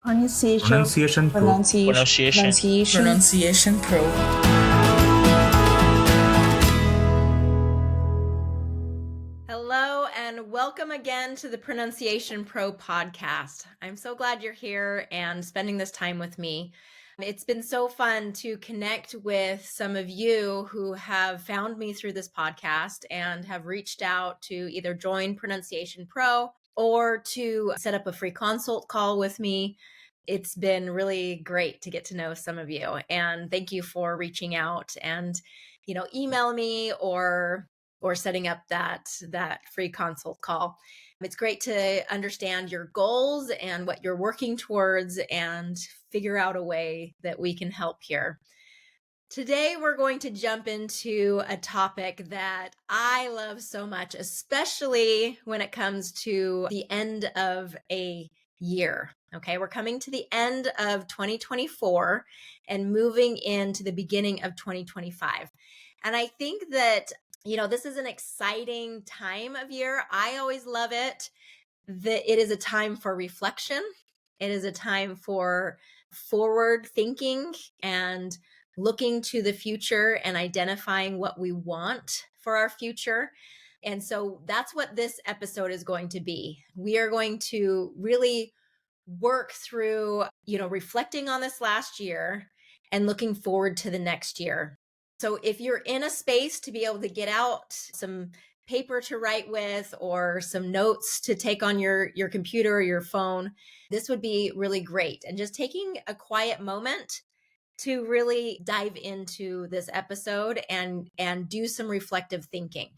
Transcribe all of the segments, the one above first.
Pronunciation Pro. Pronunciation Pro. Hello and welcome again to the Pronunciation Pro podcast. I'm so glad you're here and spending this time with me. It's been so fun to connect with some of you who have found me through this podcast and have reached out to either join Pronunciation Pro or to set up a free consult call with me. It's been really great to get to know some of you, and thank you for reaching out and, email me or setting up that free consult call. It's great to understand your goals and what you're working towards and figure out a way that we can help here. Today, we're going to jump into a topic that I love so much, especially when it comes to the end of a year. Okay, we're coming to the end of 2024 and moving into the beginning of 2025. And I think that, this is an exciting time of year. I always love it. That it is a time for reflection. It is a time for forward thinking and looking to the future and identifying what we want for our future. And so that's what this episode is going to be. We are going to really work through, reflecting on this last year and looking forward to the next year. So if you're in a space to be able to get out some paper to write with or some notes to take on your computer or your phone, this would be really great. And just taking a quiet moment to really dive into this episode and do some reflective thinking.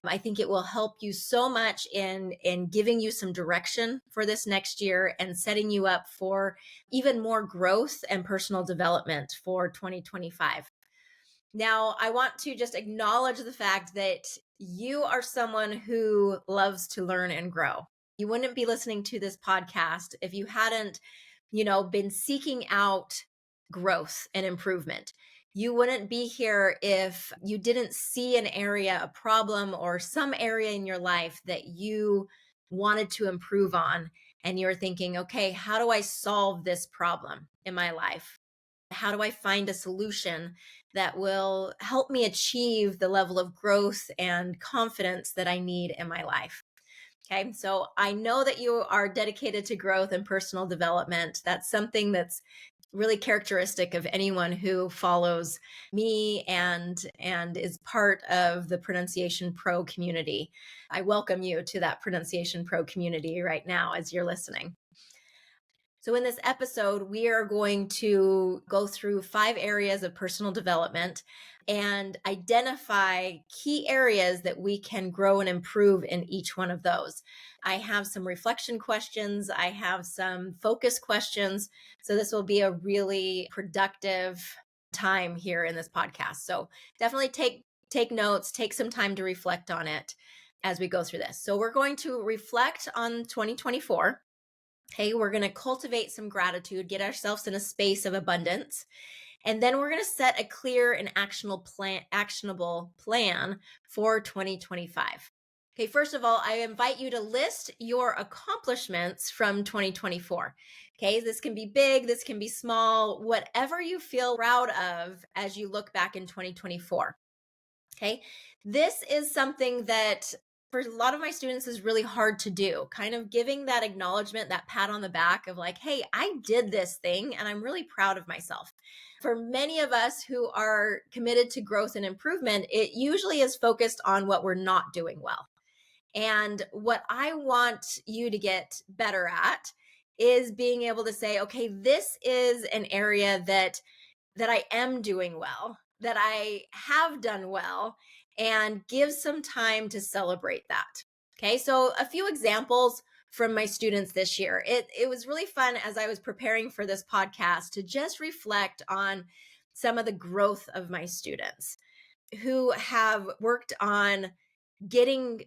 I think it will help you so much in giving you some direction for this next year and setting you up for even more growth and personal development for 2025. Now, I want to just acknowledge the fact that you are someone who loves to learn and grow. You wouldn't be listening to this podcast if you hadn't, been seeking out growth and improvement. You wouldn't be here if you didn't see an area, a problem, or some area in your life that you wanted to improve on. And you're thinking, okay, how do I solve this problem in my life? How do I find a solution that will help me achieve the level of growth and confidence that I need in my life? Okay, so I know that you are dedicated to growth and personal development. That's something that's really characteristic of anyone who follows me and is part of the Pronunciation Pro community. I welcome you to that Pronunciation Pro community right now as you're listening. So in this episode, we are going to go through 5 areas of personal development and identify key areas that we can grow and improve in each one of those. I have some reflection questions. I have some focus questions. So this will be a really productive time here in this podcast. So definitely take notes, take some time to reflect on it as we go through this. So we're going to reflect on 2024. Okay, we're going to cultivate some gratitude, get ourselves in a space of abundance. And then we're going to set a clear and actionable plan for 2025. Okay, first of all, I invite you to list your accomplishments from 2024. Okay, this can be big, this can be small, whatever you feel proud of as you look back in 2024. Okay, this is something that for a lot of my students is really hard to do, kind of giving that acknowledgement, that pat on the back of like, hey, I did this thing and I'm really proud of myself. For many of us who are committed to growth and improvement, it usually is focused on what we're not doing well. And what I want you to get better at is being able to say, okay, this is an area that I am doing well, that I have done well, and give some time to celebrate that. Okay, so a few examples from my students this year. It was really fun as I was preparing for this podcast to just reflect on some of the growth of my students who have worked on getting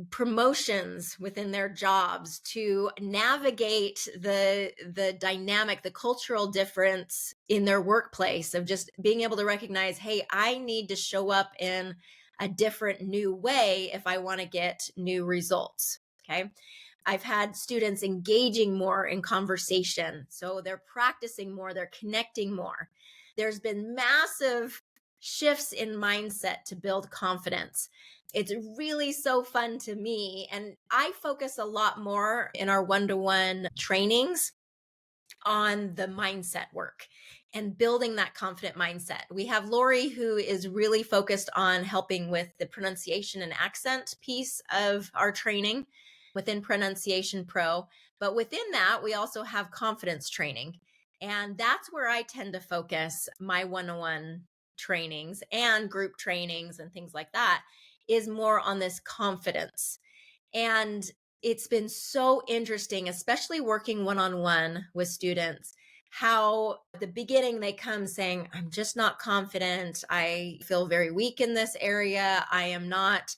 promotions within their jobs, to navigate the dynamic, the cultural difference in their workplace of just being able to recognize, hey, I need to show up in a different new way if I want to get new results. Okay. I've had students engaging more in conversation. So they're practicing more, they're connecting more. There's been massive shifts in mindset to build confidence. It's really so fun to me. And I focus a lot more in our one-to-one trainings on the mindset work and building that confident mindset. We have Lori, who is really focused on helping with the pronunciation and accent piece of our training within Pronunciation Pro. But within that, we also have confidence training. And that's where I tend to focus my one-on-one trainings and group trainings and things like that, is more on this confidence. And it's been so interesting, especially working one-on-one with students, how at the beginning they come saying, I'm just not confident. I feel very weak in this area. I'm not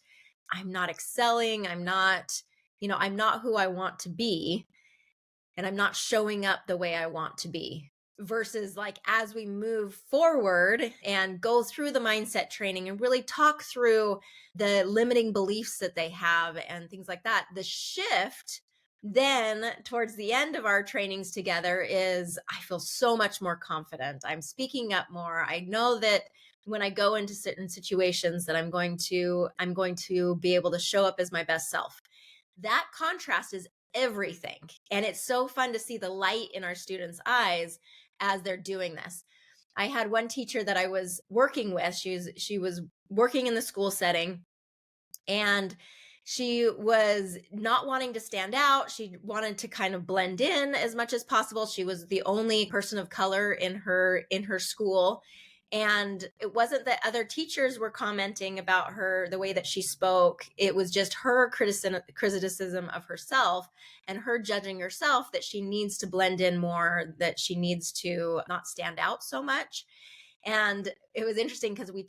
excelling. I'm not who I want to be. And I'm not showing up the way I want to be. Versus like as we move forward and go through the mindset training and really talk through the limiting beliefs that they have and things like that, the shift then towards the end of our trainings together is I feel so much more confident. I'm speaking up more. I know that when I go into certain situations that I'm going to be able to show up as my best self. That contrast is everything. And it's so fun to see the light in our students' eyes as they're doing this. I had one teacher that I was working with. She was working in the school setting, and she was not wanting to stand out. She wanted to kind of blend in as much as possible. She was the only person of color in her school. And it wasn't that other teachers were commenting about her, the way that she spoke. It was just her criticism of herself and her judging herself that she needs to blend in more, that she needs to not stand out so much. And it was interesting because I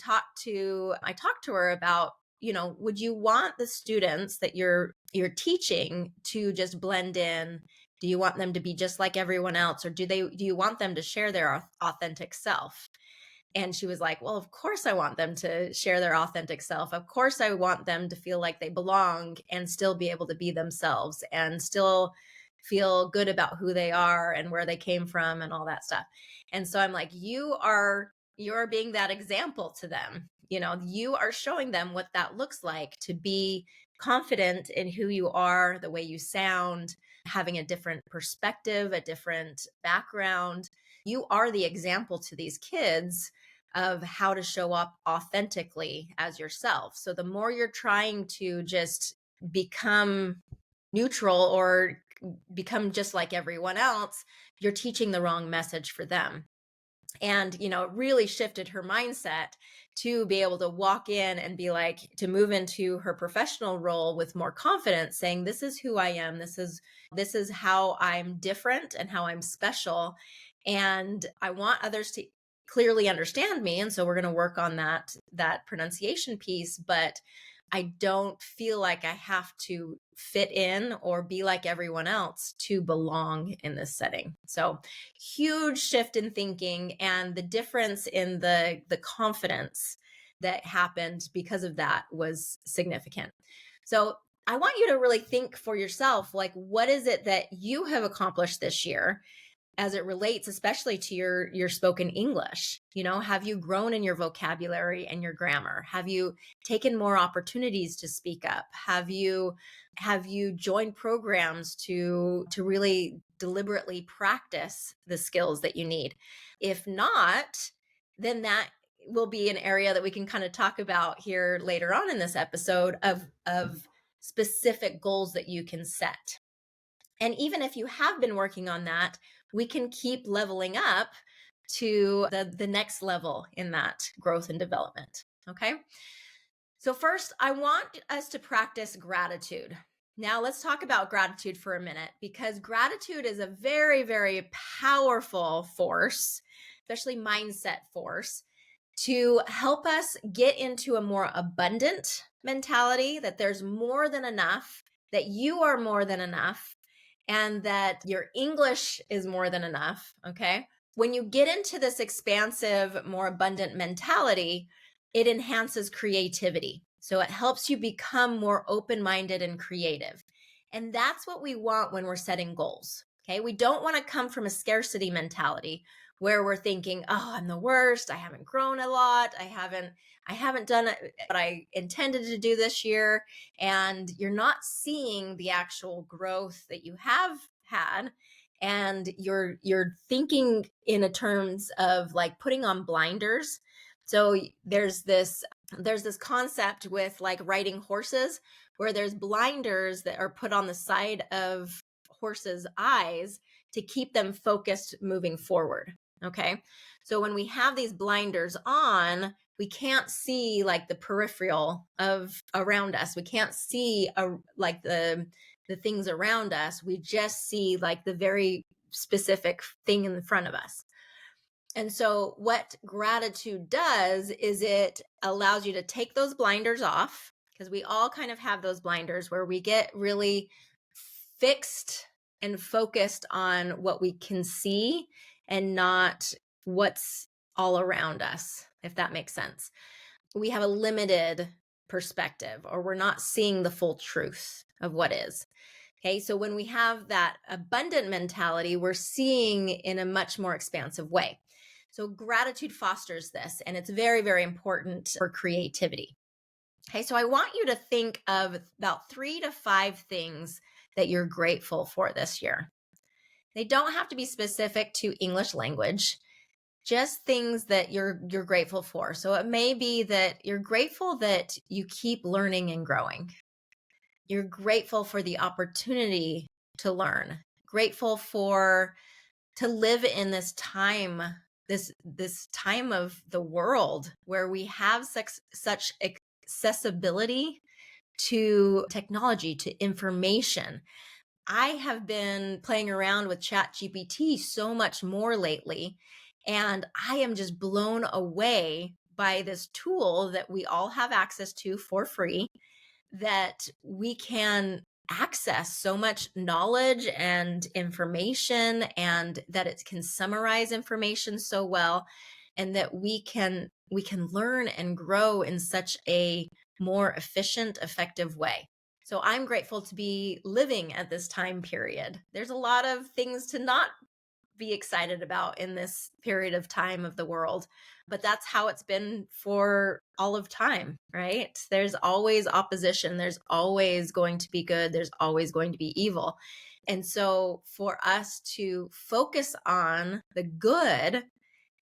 talked to her about, would you want the students that you're teaching to just blend in? Do you want them to be just like everyone else? Or do you want them to share their authentic self? And she was like, well, of course I want them to share their authentic self. Of course I want them to feel like they belong and still be able to be themselves and still feel good about who they are and where they came from and all that stuff. And so I'm like, you're being that example to them. You are showing them what that looks like to be confident in who you are, the way you sound, having a different perspective, a different background. You are the example to these kids of how to show up authentically as yourself. So the more you're trying to just become neutral or become just like everyone else, you're teaching the wrong message for them. And, it really shifted her mindset to be able to walk in and be like, to move into her professional role with more confidence, saying, this is who I am. This is how I'm different and how I'm special. And I want others to clearly understand me. And so we're going to work on that pronunciation piece, but I don't feel like I have to fit in or be like everyone else to belong in this setting. So huge shift in thinking, and the difference in the confidence that happened because of that was significant. So I want you to really think for yourself, like, what is it that you have accomplished this year as it relates especially to your spoken English? Have you grown in your vocabulary and your grammar? Have you taken more opportunities to speak up? Have you joined programs to really deliberately practice the skills that you need? If not, then that will be an area that we can kind of talk about here later on in this episode of specific goals that you can set. And even if you have been working on that, we can keep leveling up to the next level in that growth and development. Okay. So first, I want us to practice gratitude. Now let's talk about gratitude for a minute, because gratitude is a very, very powerful force, especially mindset force, to help us get into a more abundant mentality, that there's more than enough, that you are more than enough, and that your English is more than enough. Okay. When you get into this expansive, more abundant mentality, it enhances creativity. So it helps you become more open-minded and creative. And that's what we want when we're setting goals. Okay. We don't want to come from a scarcity mentality where we're thinking, oh, I'm the worst. I haven't grown a lot. I haven't done what I intended to do this year. And you're not seeing the actual growth that you have had. And you're thinking in a terms of like putting on blinders. So there's this concept with like riding horses where there's blinders that are put on the side of horses' eyes to keep them focused moving forward. Okay. So when we have these blinders on, we can't see like the peripheral of around us. We can't see like the things around us. We just see like the very specific thing in front of us. And so what gratitude does is it allows you to take those blinders off, because we all kind of have those blinders where we get really fixed and focused on what we can see and not what's all around us, if that makes sense. We have a limited perspective, or we're not seeing the full truth of what is. Okay, so when we have that abundant mentality, we're seeing in a much more expansive way. So gratitude fosters this, and it's very, very important for creativity. Okay, so I want you to think of about 3 to 5 things that you're grateful for this year. They don't have to be specific to English language, just things that you're grateful for. So it may be that you're grateful that you keep learning and growing. You're grateful for the opportunity to learn, grateful for to live in this time, this time of the world where we have such accessibility to technology, to information. I have been playing around with ChatGPT so much more lately, and I am just blown away by this tool that we all have access to for free, that we can access so much knowledge and information, and that it can summarize information so well, and that we can learn and grow in such a more efficient, effective way. So I'm grateful to be living at this time period. There's a lot of things to not be excited about in this period of time of the world, but that's how it's been for all of time, right? There's always opposition. There's always going to be good. There's always going to be evil. And so for us to focus on the good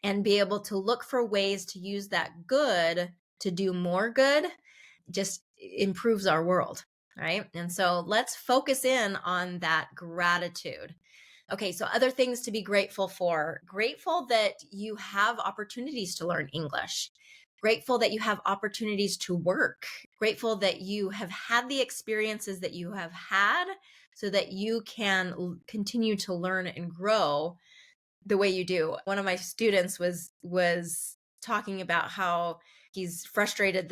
and be able to look for ways to use that good to do more good just improves our world, right? And so let's focus in on that gratitude. Okay, so other things to be grateful for. Grateful that you have opportunities to learn English. Grateful that you have opportunities to work. Grateful that you have had the experiences that you have had so that you can continue to learn and grow the way you do. One of my students was talking about how he's frustrated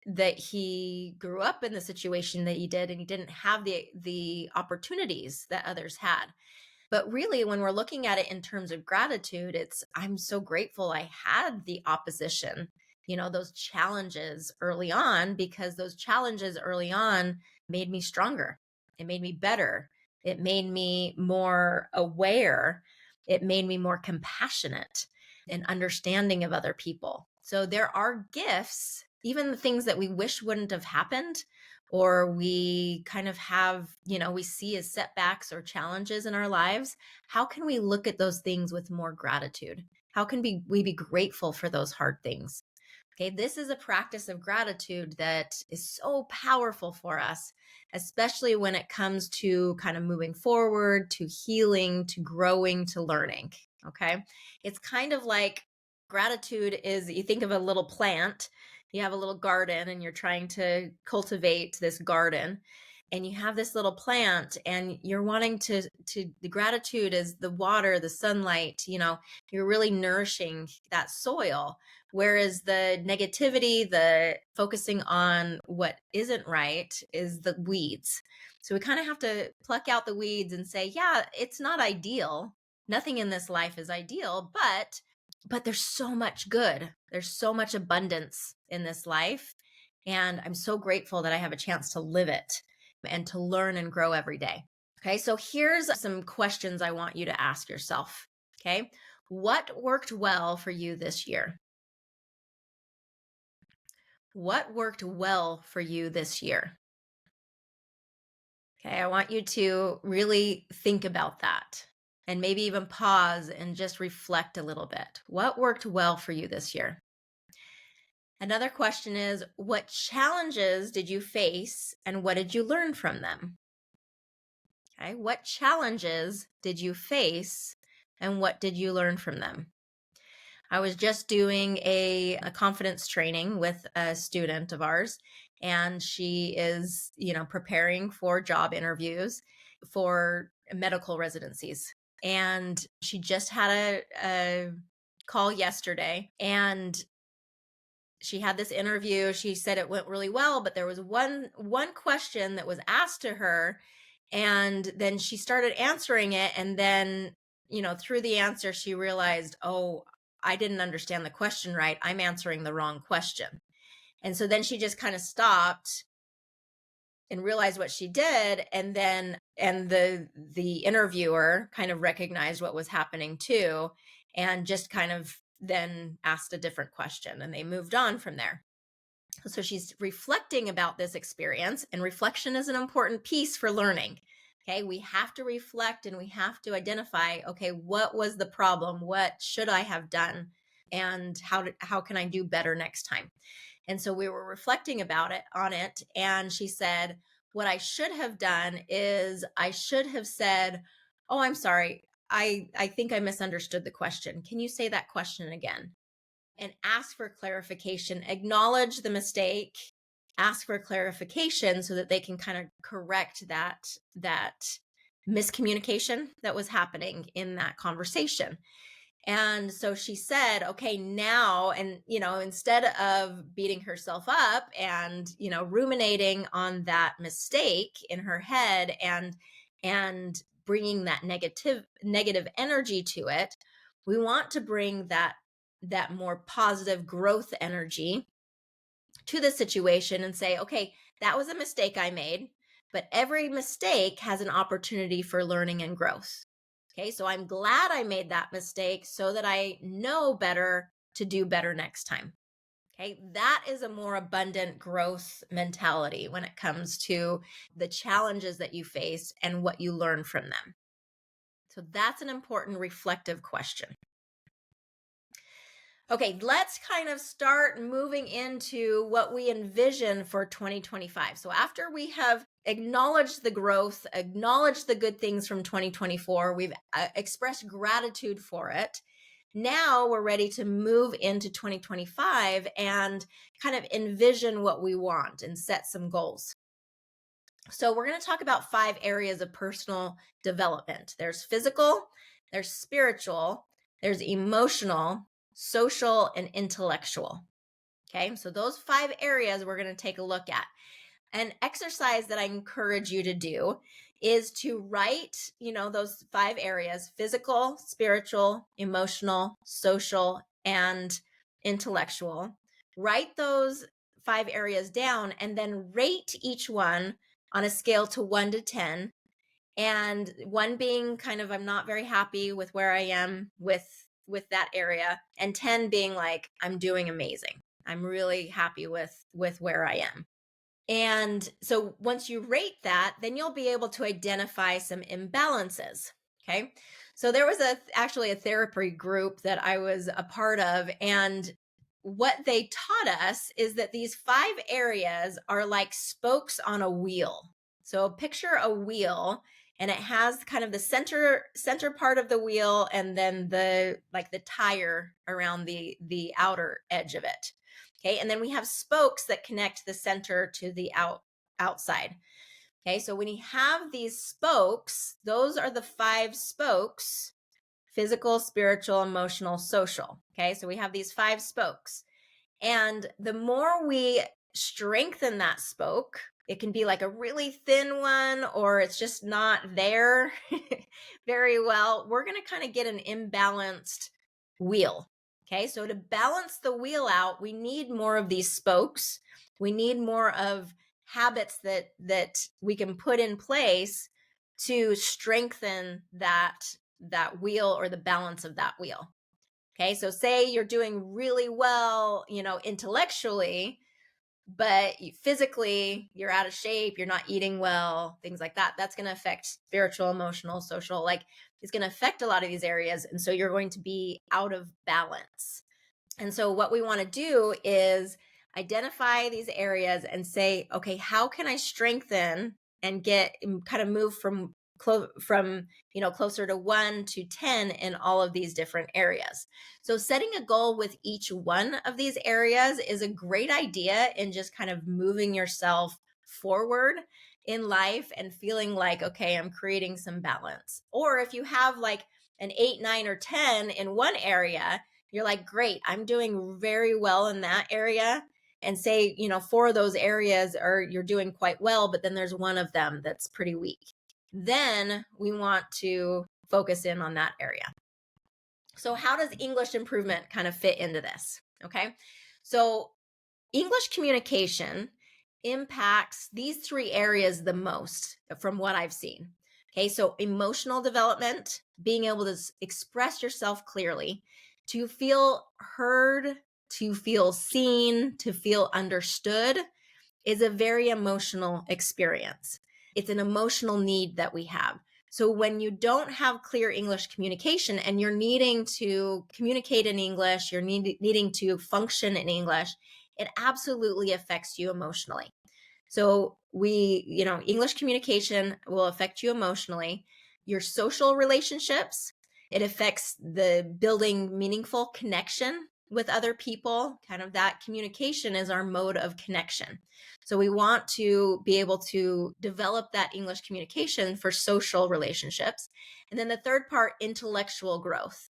that he grew up in the situation that he did, and he didn't have the opportunities that others had. But really, when we're looking at it in terms of gratitude, it's I'm so grateful I had the opposition, those challenges early on, because those challenges early on made me stronger. It made me better. It made me more aware. It made me more compassionate and understanding of other people. So there are gifts, even the things that we wish wouldn't have happened, or we kind of have, we see as setbacks or challenges in our lives. How can we look at those things with more gratitude? How can we be grateful for those hard things? Okay, this is a practice of gratitude that is so powerful for us, especially when it comes to kind of moving forward, to healing, to growing, to learning. Okay, it's kind of like gratitude is, you think of a little plant, you have a little garden and you're trying to cultivate this garden, and you have this little plant and you're wanting to the gratitude is the water, the sunlight, you're really nourishing that soil. Whereas the negativity, the focusing on what isn't right, is the weeds. So we kind of have to pluck out the weeds and say, yeah, it's not ideal. Nothing in this life is ideal, but there's so much good. There's so much abundance in this life. And I'm so grateful that I have a chance to live it. and to learn and grow every day. Okay, so here's some questions I want you to ask yourself. Okay, what worked well for you this year? What worked well for you this year? Okay, I want you to really think about that and maybe even pause and just reflect a little bit. What worked well for you this year? Another question is, what challenges did you face and what did you learn from them? Okay, what challenges did you face and what did you learn from them? I was just doing a confidence training with a student of ours, and she is, preparing for job interviews for medical residencies. And she just had a call yesterday, and she had this interview. She said it went really well, but there was one question that was asked to her, and then she started answering it, and then, through the answer she realized, oh, I didn't understand the question right. I'm answering the wrong question. And so then she just kind of stopped and realized what she did, and the interviewer kind of recognized what was happening too, and just kind of then asked a different question, and they moved on from there. So she's reflecting about this experience, and reflection is an important piece for learning. Okay, we have to reflect and we have to identify, okay, what was the problem? What should I have done? And how can I do better next time? And so we were reflecting about it on it, and she said, what I should have done is I should have said, oh, I'm sorry. I think I misunderstood the question. Can you say that question again? And ask for clarification, acknowledge the mistake, ask for clarification so that they can kind of correct that miscommunication that was happening in that conversation. And so she said, okay, now, and, instead of beating herself up and, ruminating on that mistake in her head and bringing that negative energy to it, we want to bring that more positive growth energy to the situation and say, okay, that was a mistake I made, but every mistake has an opportunity for learning and growth. Okay, so I'm glad I made that mistake so that I know better to do better next time. Okay, that is a more abundant growth mentality when it comes to the challenges that you face and what you learn from them. So that's an important reflective question. Okay, let's kind of start moving into what we envision for 2025. So after we have acknowledged the growth, acknowledged the good things from 2024, we've expressed gratitude for it. Now we're ready to move into 2025 and kind of envision what we want and set some goals. So we're going to talk about 5 areas of personal development. There's physical, there's spiritual, there's emotional, social, and intellectual. Okay, so those 5 areas we're going to take a look at. An exercise that I encourage you to do is to write, those 5 areas: physical, spiritual, emotional, social, and intellectual. Write those 5 areas down and then rate each one on a scale to 1 to 10. And 1 being kind of, I'm not very happy with where I am with that area, and 10 being like, I'm doing amazing. I'm really happy with where I am. And so once you rate that, then you'll be able to identify some imbalances. Okay. So there was actually a therapy group that I was a part of, and what they taught us is that these 5 areas are like spokes on a wheel. So picture a wheel, and it has kind of the center part of the wheel, and then the tire around the outer edge of it. Okay, and then we have spokes that connect the center to the outside. Okay, so when you have these spokes, those are the 5 spokes: physical, spiritual, emotional, social. Okay, so we have these 5 spokes. And the more we strengthen that spoke, it can be like a really thin one, or it's just not there very well. We're going to kind of get an imbalanced wheel. Okay, so to balance the wheel out, we need more of these spokes. We need more of habits that we can put in place to strengthen that wheel or the balance of that wheel. Okay, so say you're doing really well, intellectually, but physically you're out of shape, you're not eating well, things like that. That's going to affect spiritual, emotional, social, like it's going to affect a lot of these areas. And so you're going to be out of balance. And so what we want to do is identify these areas and say, okay, how can I strengthen and get kind of move from closer to 1 to 10 in all of these different areas. So setting a goal with each one of these areas is a great idea in just kind of moving yourself forward in life and feeling like, okay, I'm creating some balance. Or if you have like an 8, 9, or 10 in one area, you're like, great, I'm doing very well in that area. And say, 4 of those areas you're doing quite well, but then there's one of them that's pretty weak. Then we want to focus in on that area. So how does English improvement kind of fit into this? Okay. So English communication impacts these 3 areas the most from what I've seen. Okay. So emotional development, being able to express yourself clearly, to feel heard, to feel seen, to feel understood is a very emotional experience. It's an emotional need that we have. So when you don't have clear English communication and you're needing to communicate in English, you're needing to function in English, it absolutely affects you emotionally. So English communication will affect you emotionally, your social relationships. It affects the building meaningful connection with other people. Kind of that communication is our mode of connection. So we want to be able to develop that English communication for social relationships. And then the third part, intellectual growth.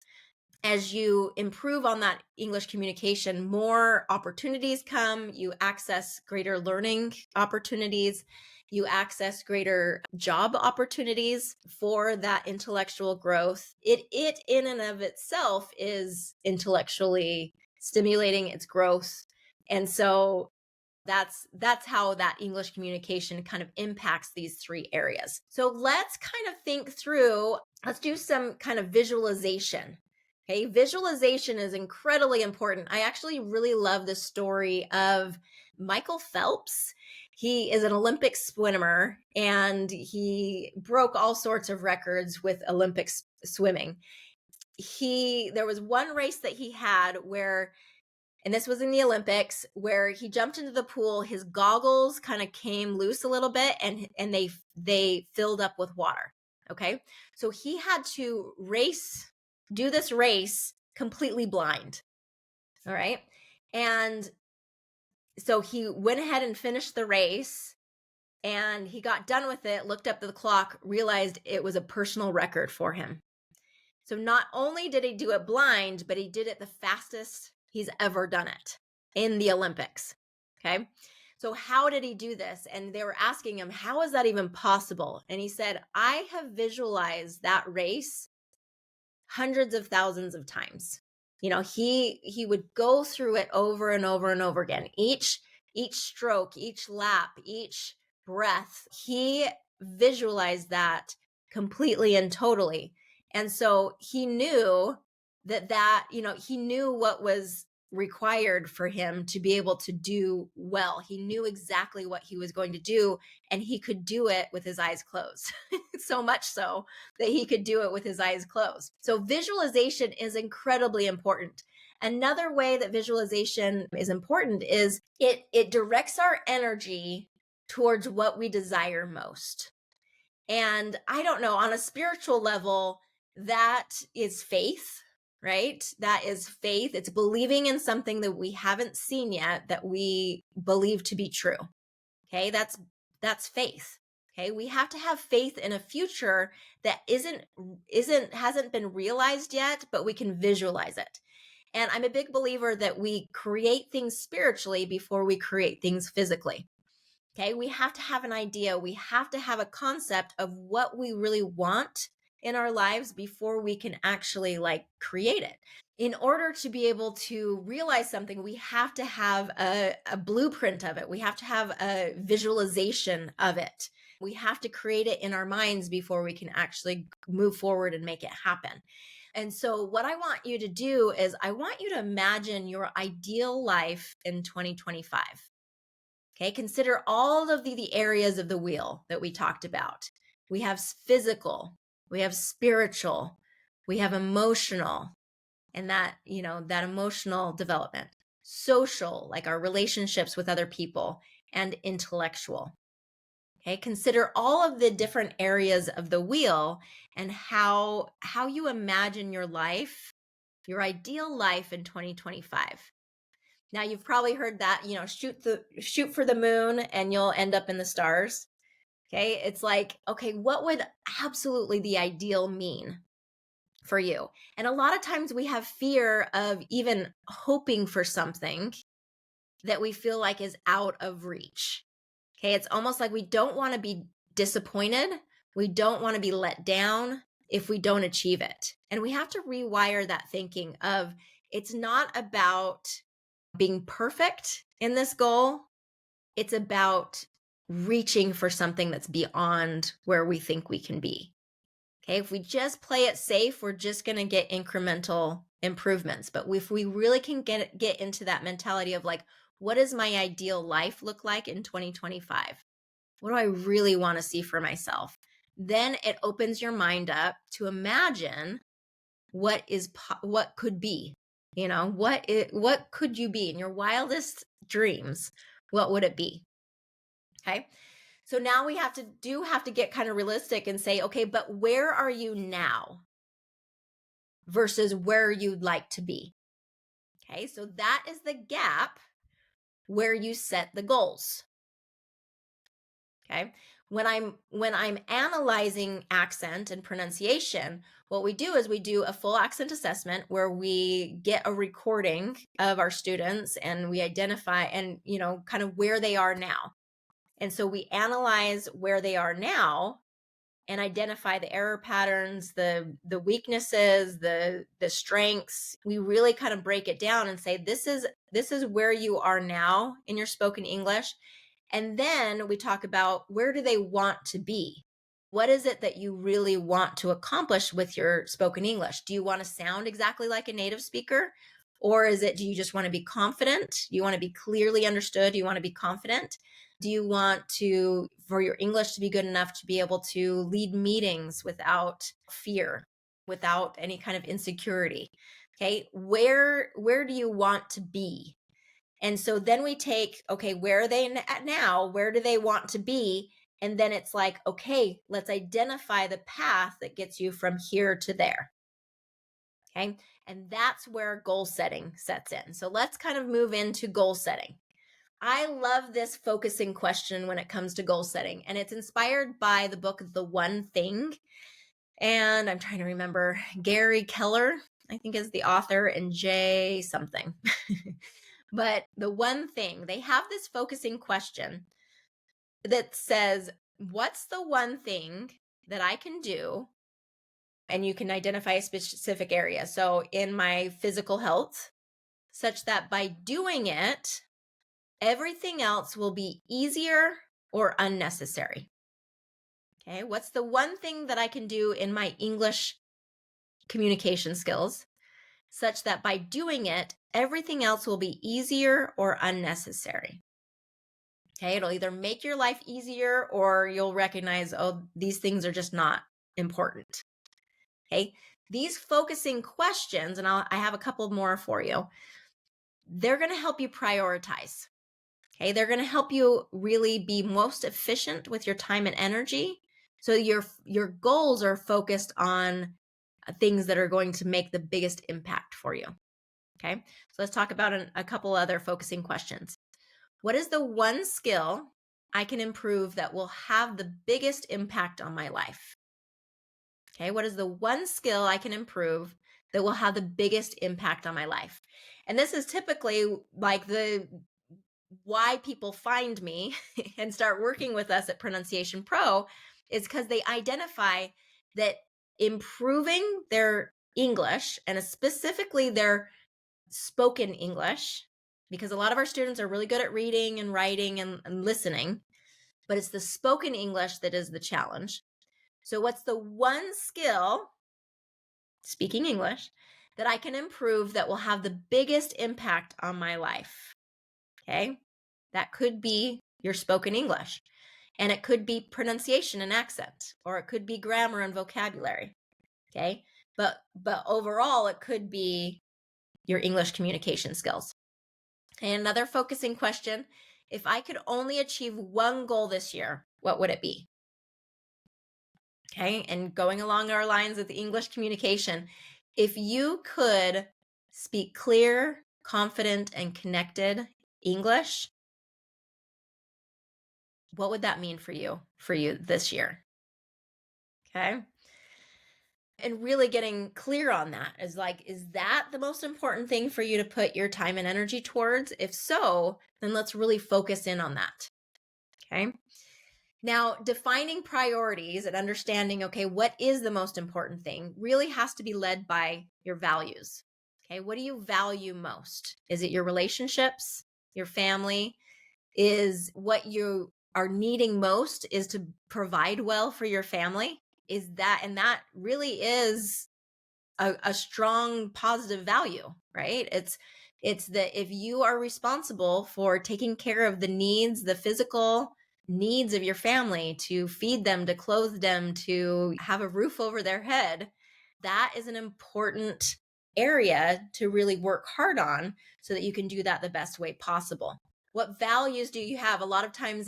As you improve on that English communication, more opportunities come, you access greater learning opportunities, you access greater job opportunities for that intellectual growth. It in and of itself is intellectually stimulating, its growth. And so that's how that English communication kind of impacts these 3 areas. So let's kind of think through, let's do some kind of visualization. Okay, visualization is incredibly important. I actually really love the story of Michael Phelps. He is an Olympic swimmer and he broke all sorts of records with Olympic swimming. There was one race that he had where, and this was in the Olympics, where he jumped into the pool, his goggles kind of came loose a little bit and they filled up with water. Okay, so he had to do this race completely blind. All right. And so he went ahead and finished the race and he got done with it, looked up at the clock, realized it was a personal record for him. So not only did he do it blind, but he did it the fastest he's ever done it in the Olympics. Okay. So how did he do this? And they were asking him, how is that even possible? And he said, I have visualized that race hundreds of thousands of times. He would go through it over and over and over again. Each stroke, each lap, each breath, he visualized that completely and totally. And so he knew he knew what was required for him to be able to do well. He knew exactly what he was going to do, and he could do it with his eyes closed. So much so that he could do it with his eyes closed. So visualization is incredibly important. Another way that visualization is important is it directs our energy towards what we desire most. And I don't know, on a spiritual level, that is faith, right? That is faith. It's believing in something that we haven't seen yet that we believe to be true. Okay, that's faith. Okay, we have to have faith in a future that hasn't been realized yet, but we can visualize it. And I'm a big believer that we create things spiritually before we create things physically. Okay, we have to have an idea. We have to have a concept of what we really want in our lives before we can actually like create it. In order to be able to realize something, we have to have a blueprint of it. We have to have a visualization of it. We have to create it in our minds before we can actually move forward and make it happen. And so, what I want you to do is, I want you to imagine your ideal life in 2025. Okay, consider all of the areas of the wheel that we talked about. We have physical, we have spiritual, we have emotional, and that emotional development, social, like our relationships with other people, and intellectual. Okay, consider all of the different areas of the wheel and how you imagine your life, your ideal life in 2025. Now you've probably heard that, shoot for the moon and you'll end up in the stars. Okay? It's like, okay, what would absolutely the ideal mean for you? And a lot of times we have fear of even hoping for something that we feel like is out of reach. Okay? It's almost like we don't want to be disappointed. We don't want to be let down if we don't achieve it. And we have to rewire that thinking of, it's not about being perfect in this goal. It's about reaching for something that's beyond where we think we can be. Okay, if we just play it safe, we're just going to get incremental improvements. But if we really can get into that mentality of like, what does my ideal life look like in 2025? What do I really want to see for myself? Then it opens your mind up to imagine what could be. What could you be in your wildest dreams? What would it be? Okay. So now we have to get kind of realistic and say, okay, but where are you now versus where you'd like to be? Okay. So that is the gap where you set the goals. Okay. When I'm analyzing accent and pronunciation, what we do is we do a full accent assessment where we get a recording of our students and we identify and kind of where they are now. And so we analyze where they are now and identify the error patterns, the weaknesses, the strengths. We really kind of break it down and say, this is where you are now in your spoken English. And then we talk about, where do they want to be? What is it that you really want to accomplish with your spoken English? Do you want to sound exactly like a native speaker? Or do you just want to be confident? Do you want to be clearly understood? Do you want to be confident? Do you want for your English to be good enough to be able to lead meetings without fear, without any kind of insecurity? Okay, where do you want to be? And so then we take, okay, where are they at now? Where do they want to be? And then it's like, okay, let's identify the path that gets you from here to there. Okay. And that's where goal setting sets in. So let's kind of move into goal setting. I love this focusing question when it comes to goal setting, and it's inspired by the book, The One Thing. And I'm trying to remember, Gary Keller, I think, is the author, and Jay something. But The One Thing, they have this focusing question that says, what's the one thing that I can do? And you can identify a specific area. So in my physical health, such that by doing it, everything else will be easier or unnecessary. Okay, what's the one thing that I can do in my English communication skills, such that by doing it, everything else will be easier or unnecessary? Okay, it'll either make your life easier or you'll recognize, oh, these things are just not important. Okay, these focusing questions, and I have a couple more for you, they're going to help you prioritize. Okay, they're going to help you really be most efficient with your time and energy. So your goals are focused on things that are going to make the biggest impact for you. Okay, so let's talk about a couple other focusing questions. What is the one skill I can improve that will have the biggest impact on my life? Okay, what is the one skill I can improve that will have the biggest impact on my life? And this is typically like why people find me and start working with us at Pronunciation Pro, is because they identify that improving their English and specifically their spoken English, because a lot of our students are really good at reading and writing and listening, but it's the spoken English that is the challenge. So, what's the one skill, speaking English, that I can improve that will have the biggest impact on my life? Okay. That could be your spoken English, and it could be pronunciation and accent, or it could be grammar and vocabulary. Okay. But overall, it could be your English communication skills. And another focusing question, if I could only achieve one goal this year, what would it be? Okay. And going along our lines with the English communication, if you could speak clear, confident, and connected English, what would that mean for you this year? Okay. And really getting clear on that is like, is that the most important thing for you to put your time and energy towards? If so, then let's really focus in on that. Okay. Now, defining priorities and understanding, okay, what is the most important thing really has to be led by your values. Okay. What do you value most? Is it your relationships, your family? Is what you are needing most is to provide well for your family? Is that, and that really is a strong positive value, right? It's that if you are responsible for taking care of the needs, the physical needs of your family, to feed them, to clothe them, to have a roof over their head, that is an important area to really work hard on so that you can do that the best way possible. What values do you have? A lot of times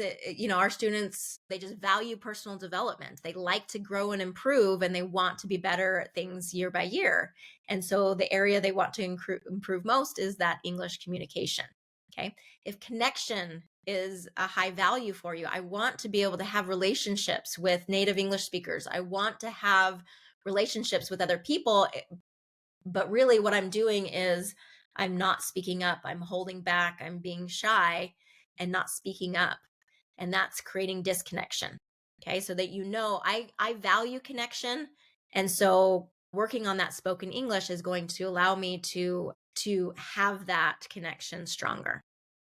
our students, they just value personal development. They like to grow and improve, and they want to be better at things year by year. And so the area they want to improve most is that English communication. Okay. If connection is a high value for you, I want to be able to have relationships with native English speakers. I want to have relationships with other people. But really what I'm doing is I'm not speaking up. I'm holding back. I'm being shy and not speaking up. And that's creating disconnection. Okay. So that I value connection. And so working on that spoken English is going to allow me to have that connection stronger.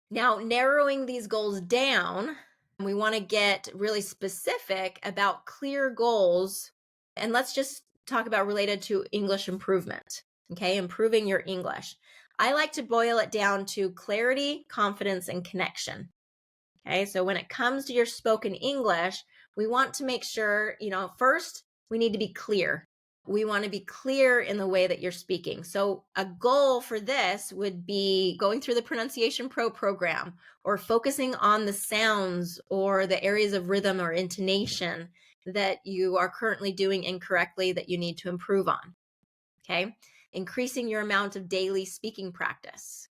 Now, narrowing these goals down, we want to get really specific about clear goals. And let's just talk about related to English improvement. Okay, improving your English. I like to boil it down to clarity, confidence, and connection. Okay, so when it comes to your spoken English, we want to make sure, first, we need to be clear. We want to be clear in the way that you're speaking. So, a goal for this would be going through the Pronunciation Pro program, or focusing on the sounds or the areas of rhythm or intonation that you are currently doing incorrectly that you need to improve on. Okay, increasing your amount of daily speaking practice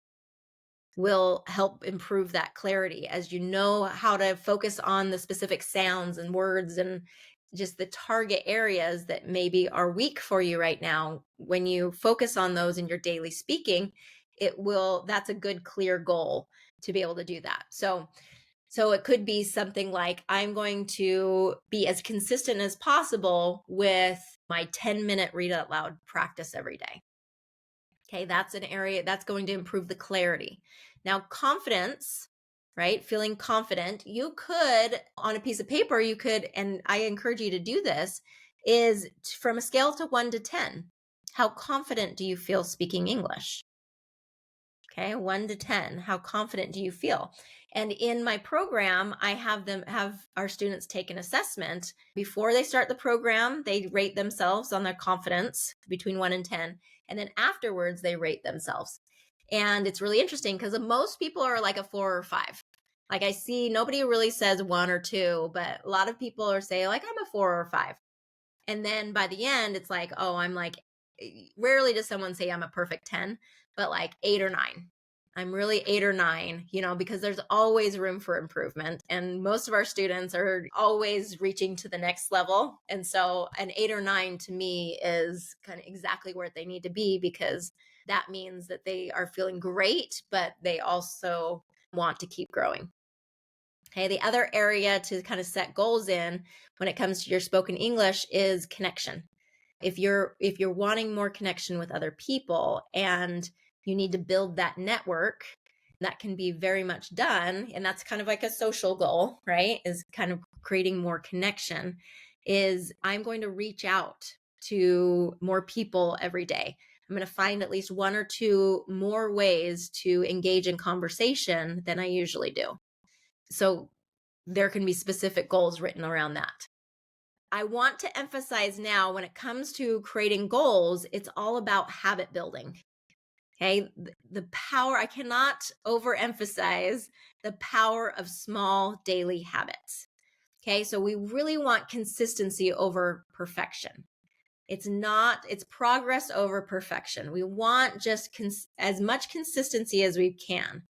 will help improve that clarity as you know how to focus on the specific sounds and words and just the target areas that maybe are weak for you right now. When you focus on those in your daily speaking, that's a good clear goal to be able to do that. So it could be something like, I'm going to be as consistent as possible with my 10-minute read out loud practice every day. Okay, that's an area that's going to improve the clarity. Now, confidence, right? Feeling confident, you could, on a piece of paper, and I encourage you to do this, is from a scale to 1 to 10. How confident do you feel speaking English? Okay, 1 to 10. How confident do you feel? And in my program, I have our students take an assessment. Before they start the program, they rate themselves on their confidence between 1 and 10. And then afterwards, they rate themselves. And it's really interesting because most people are like a 4 or 5. Like, I see nobody really says 1 or 2, but a lot of people are saying, like, I'm a 4 or 5. And then by the end, it's like, oh, I'm like, rarely does someone say I'm a perfect 10, but like 8 or 9. I'm really 8 or 9, because there's always room for improvement. And most of our students are always reaching to the next level. And so an 8 or 9 to me is kind of exactly where they need to be, because that means that they are feeling great, but they also want to keep growing. Okay, the other area to kind of set goals in when it comes to your spoken English is connection. If you're wanting more connection with other people and you need to build that network, that can be very much done. And that's kind of like a social goal, right? Is kind of creating more connection. Is I'm going to reach out to more people every day. I'm going to find at least one or two more ways to engage in conversation than I usually do. So there can be specific goals written around that. I want to emphasize now, when it comes to creating goals, it's all about habit building. Okay. The power, I cannot overemphasize the power of small daily habits. Okay. So we really want consistency over perfection. It's progress over perfection. We want just as much consistency as we can.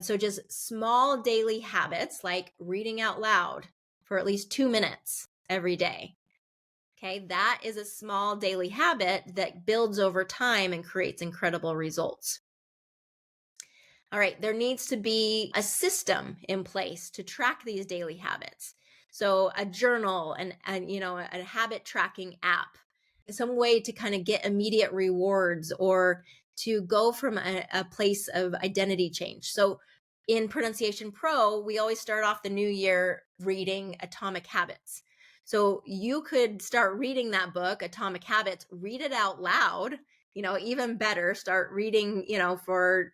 So just small daily habits like reading out loud for at least 2 minutes every day. Okay, that is a small daily habit that builds over time and creates incredible results. All right, there needs to be a system in place to track these daily habits. So a journal and a habit tracking app, some way to kind of get immediate rewards or to go from a place of identity change. So in Pronunciation Pro, we always start off the new year reading Atomic Habits. So you could start reading that book, Atomic Habits, read it out loud, even better, start reading, for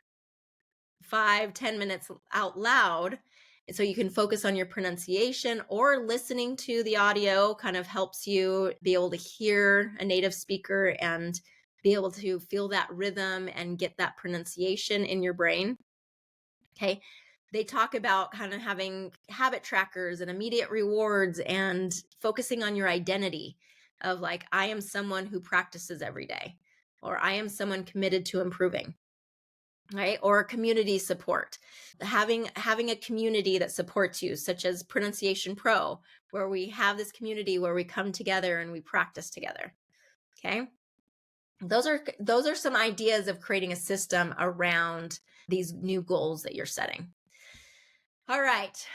5-10 minutes out loud. And so you can focus on your pronunciation, or listening to the audio kind of helps you be able to hear a native speaker and be able to feel that rhythm and get that pronunciation in your brain. Okay. They talk about kind of having habit trackers and immediate rewards and focusing on your identity of like, I am someone who practices every day, or I am someone committed to improving, right? Or community support, having a community that supports you, such as Pronunciation Pro, where we have this community where we come together and we practice together. Okay. Those are some ideas of creating a system around these new goals that you're setting. All right.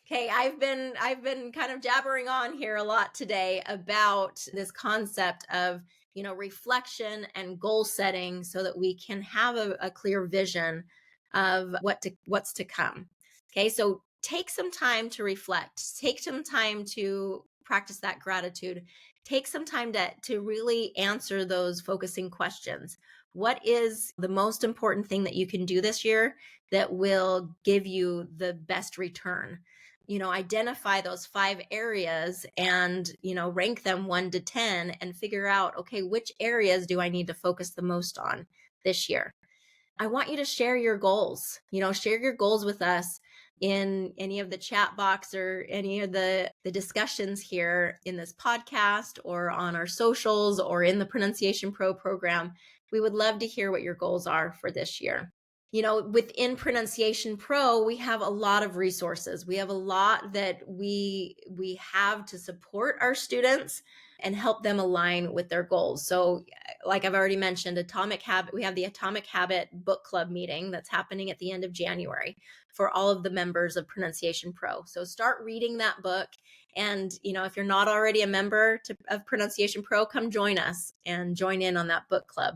Okay, I've been kind of jabbering on here a lot today about this concept of, reflection and goal setting so that we can have a clear vision of what's to come. Okay, so take some time to reflect, take some time to practice that gratitude, take some time to really answer those focusing questions. What is the most important thing that you can do this year that will give you the best return? Identify those 5 areas and, rank them 1 to 10 and figure out, okay, which areas do I need to focus the most on this year? I want you to share your goals, share your goals with us in any of the chat box or any of the discussions here in this podcast or on our socials or in the Pronunciation Pro program. We would love to hear what your goals are for this year. Within Pronunciation Pro, we have a lot of resources. We have a lot that we have to support our students and help them align with their goals. So like I've already mentioned, Atomic Habit, we have the Atomic Habit book club meeting that's happening at the end of January for all of the members of Pronunciation Pro. So start reading that book. And, if you're not already a member of Pronunciation Pro, come join us and join in on that book club.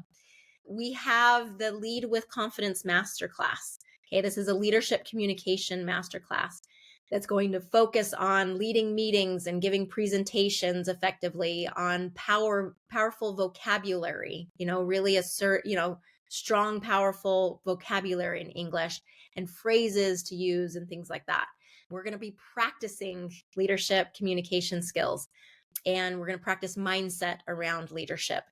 We have the Lead with Confidence Masterclass. Okay, this is a leadership communication masterclass that's going to focus on leading meetings and giving presentations effectively, on powerful vocabulary, really assert, strong, powerful vocabulary in English and phrases to use and things like that. We're going to be practicing leadership communication skills, and we're going to practice mindset around leadership.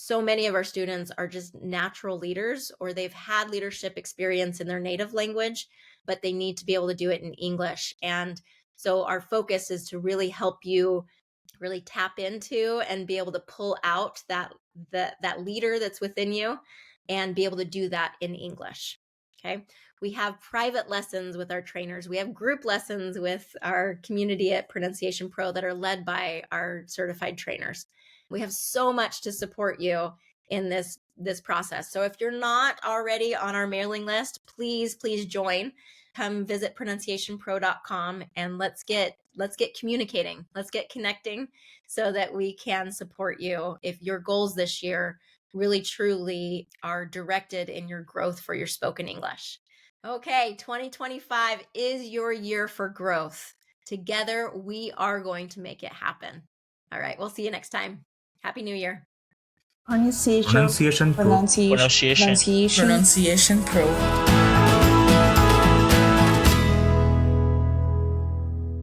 So many of our students are just natural leaders, or they've had leadership experience in their native language, but they need to be able to do it in English. And so our focus is to really help you really tap into and be able to pull out that leader that's within you and be able to do that in English. Okay. We have private lessons with our trainers. We have group lessons with our community at Pronunciation Pro that are led by our certified trainers. We have so much to support you in this process. So if you're not already on our mailing list, please join. Come visit pronunciationpro.com and let's get let's get communicating. Let's get connecting so that we can support you if your goals this year really truly are directed in your growth for your spoken English. Okay, 2025 is your year for growth. Together, we are going to make it happen. All right, we'll see you next time. Happy New Year. Pronunciation Pronunciation Pro. Pronunciation Pro.